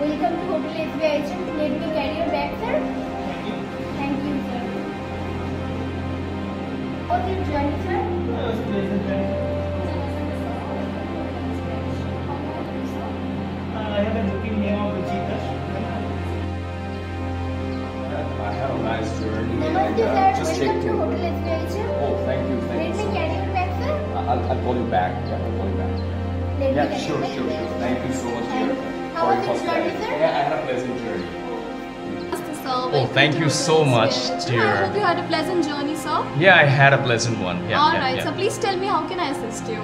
Welcome to Hotel SBI Agent. Let me carry your bag, sir. Thank you. Thank you, sir. What's your journey, sir? It was a pleasant journey. I have a booking name of Ruchita. I had a nice journey Namaste, and sir. just Welcome take to two. Hotel SBI Agent. Oh, thank you, Let thank me you. carry your bag, sir. I'll call you back. Yeah, I'll call you back. Let me Yeah, carry sure, your sure, bag. sure. Thank you so much, Thank dear. you. How for was your your journey, hospitality. sir? Yeah, I had a pleasant journey. Oh, thank you so much, dear. I hope you had a pleasant journey, sir. Yeah, I had a pleasant one. Yeah, Alright, yeah, so yeah. please tell me, how can I assist you?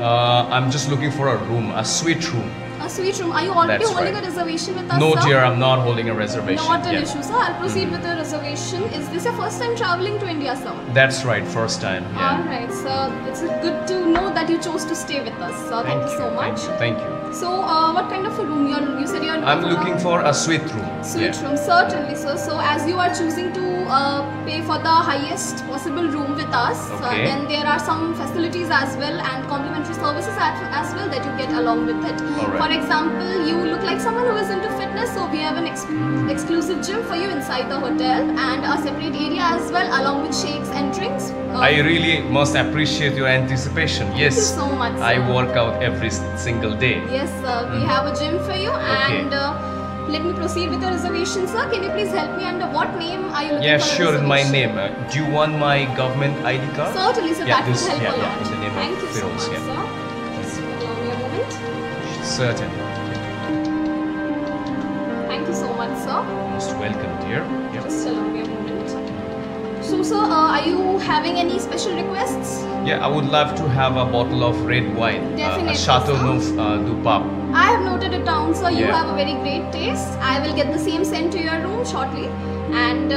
I'm just looking for a room, a suite room. A suite room. Are you already That's holding right. a reservation with us, No, sir? dear, I'm not holding a reservation. Not an Yeah. issue, sir. I'll proceed with the reservation. Is this your first time traveling to India, sir? That's right, first time. Yeah. Alright, sir. It's good to know that you chose to stay with us, sir. Thank you so much. Thank you. So, what kind of a room you said you're I'm looking for a suite room. Suite room, certainly, sir. So, as you are choosing to pay for the highest possible room with us, Okay. then there are some facilities as well and complimentary services as well that you get along with it. Alright. For example, you look like someone who is into fitness, so we have an exclusive gym for you inside the hotel and a separate area as well, along with shakes and drinks. I really must appreciate your anticipation. Yes. Thank you so much, I sir. work out every single day. Yes, sir. We have a gym for you, Okay. and let me proceed with the reservation, sir. Can you please help me under what name are you looking Yeah, for a sure, in my reservation? name. Do you want my government ID card? Certainly, sir. Yeah, That this- will help yeah, a yeah, lot. in the name of Thank you so Feroz, much, yeah. sir. Just allow me a moment. Certainly. Thank you so much, sir. Most welcome, dear. Yep. Just allow me a moment. So, sir, are you having any special requests? Yeah, I would love to have a bottle of red wine. Definitely, A Chateau sir. Neuf du Pape. I have noted it down, sir. You Yeah. have a very great taste. I will get the same sent to your room shortly. And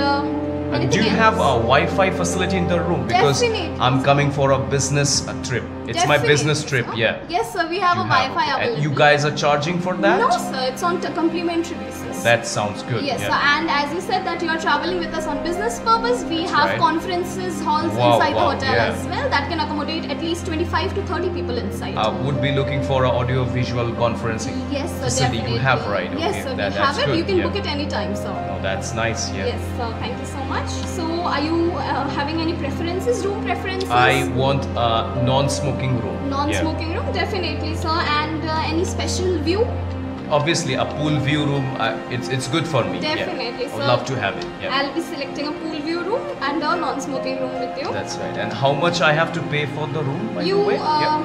anything Do you else? have a Wi-Fi facility in the room? Because Definitely. I'm coming for a business trip. It's my Definitely, business trip, sir. yeah. Yes, sir. We have You a have, Wi-Fi okay. And available. you guys are charging for that? No, sir. It's on a complimentary basis. That sounds good. Yes, yeah. sir. And as you said that you are traveling with us on business purpose, we have right. conferences halls Wow, inside the wow, hotel yeah. as well that can accommodate at least 25 to 30 people inside. I would be looking for a audio-visual conferencing Yes, sir. facility. Definitely. You have, right? Yes, Okay, sir. We that's have it. good, You can yeah. book it anytime, sir. Oh, that's nice, yeah. Yes, sir. Thank you so much. So, are you having any preferences, room preferences? I want a non-smoking room. Non-smoking room, definitely, sir. And any special view? Yeah. Obviously, a pool view room, it's good for me. Definitely, yeah. I sir. would love to have it. Yeah. I'll be selecting a pool view room and a non-smoking room with you. That's right. And how much I have to pay for the room, by You, the way? Yeah.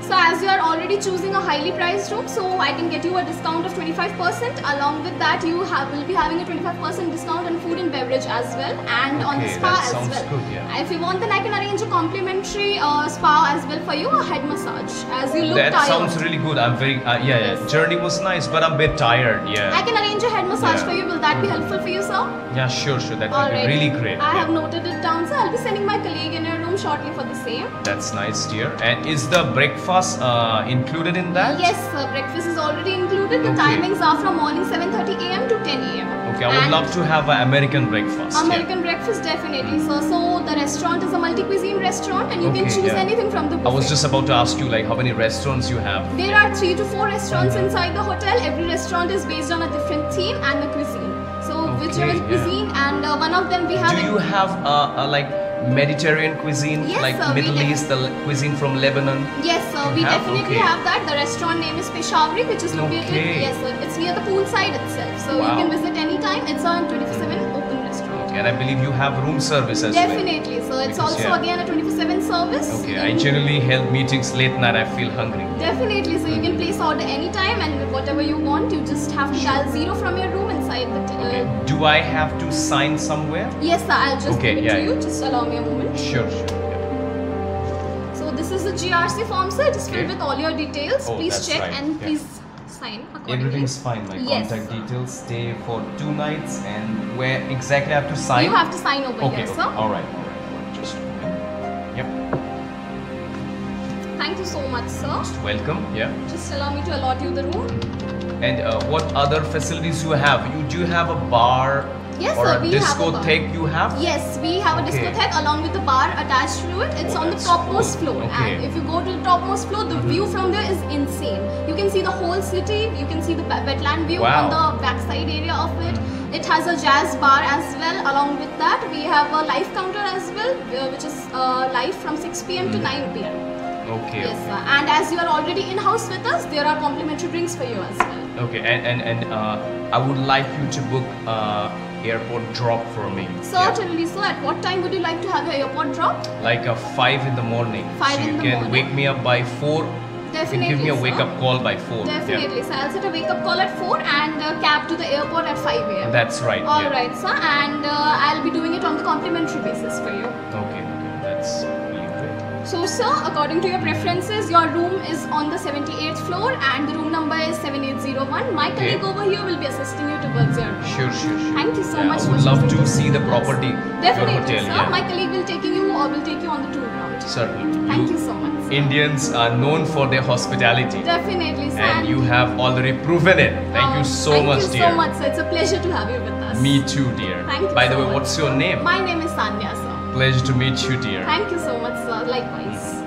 so as you are already choosing a highly priced room, so I can get you a discount of 25%. Along with that, you will be having a 25% discount on food and beverage as well, and on the Okay, spa that as sounds well. good, yeah. If you want, then I can arrange a complimentary spa as well for you, a head massage, as you look That tired. sounds really good. I'm very, yeah. Yes. Journey was nice, but I'm a bit tired, I yeah. can arrange a head massage Yeah. for you. Will that be helpful for you, sir? Yeah, sure. That would Alright. be really great. I yeah. have noted it down, sir. I'll be sending my colleague in your room shortly for the same. That's nice, dear. And is the breakfast included in that? Yes, sir. Breakfast is already included. The Okay. timings are from morning 7:30 a.m. to 10 a.m. Okay, I would And love to have an American breakfast. yeah. American breakfast, definitely, sir. So the restaurant is a multi-cuisine restaurant, and you can Okay, choose yeah. anything from the buffet. I was just about to ask you, like, how many restaurants you have? There are 3 to 4 restaurants inside the hotel. Every restaurant is based on a different theme and a cuisine. So whichever yeah. cuisine, and one of them we have. Do you have like Mediterranean cuisine, Yes, like sir, we Middle do. East, the cuisine from Lebanon? Yes, sir. You We have? definitely Okay. have that. The restaurant name is Peshawari, which is located. Okay. Yes, sir. It's near the poolside itself, so you Wow. can visit anytime. It's a 24/7 open restaurant. Okay, and I believe you have room service as well. Definitely, so it's Because, also yeah. again a 24/7 service. Okay, I generally held meetings late night. I feel hungry. Definitely, so you can place order anytime, and whatever you want, you just have to dial 0 from your room inside the. Okay. Do I have to sign somewhere? Yes, sir. I'll just Okay, give it yeah, to you. yeah. Just allow me a moment. Sure. Yeah. So this is the GRC form, sir. It is filled Okay. with all your details. Oh, please that's check right, and yeah. please sign accordingly. Everything's fine. My Yes. contact details. Stay for 2 nights, and where exactly I have to sign? You have to sign over Okay. here, Okay. sir. All right. Just. Yep. Thank you so much, sir. Welcome. Yeah. Just allow me to allot you the room. And what other facilities you have? Do you have a bar Yes, or sir, a we have a bar. discotheque you have? Yes, we have a Okay. discotheque along with the bar attached to it. It's Oh, on the that's topmost cool. floor. Okay. And if you go to the topmost floor, the view from there is insane. You can see the whole city. You can see the wetland view Wow. on the backside area of it. It has a jazz bar as well. Along with that, we have a live counter as well, which is live from 6 p.m. to 9 p.m. Okay. Yes, sir. And as you are already in-house with us, there are complimentary drinks for you as well. Okay, and I would like you to book airport drop for me. Certainly, sir. At what time would you like to have your airport drop? Like 5 in the morning. 5 so in you the can morning. wake me up by 4. Definitely, You can give me a sir. wake up call by 4. Definitely, so I'll set a wake up call at 4 and a cab to the airport at 5 Yeah. a.m. That's right. yeah. Alright, sir, and I'll be doing it on the complimentary basis for you. Okay, that's really great. So, sir, according to your preferences, your room is on the 78th floor and the room number is 7801. My Okay. colleague over here will be assisting you towards your room. Sure. Thank you so Yeah, much I for would love choosing to to see be the with us. property, Definitely, your hotel. sir. Yeah. My colleague will taking you or will take you on the tour round. Certainly. Thank you so much, sir. Indians are known for their hospitality. Definitely, sir. And you have already proven it. Thank you so much, Thank you dear. so much, sir. It's a pleasure to have you with us. Me too, dear. Thank you By the so way, much. what's your name? My name is Sanya, sir. Pleasure to meet you, dear. Thank you so much, sir. Likewise.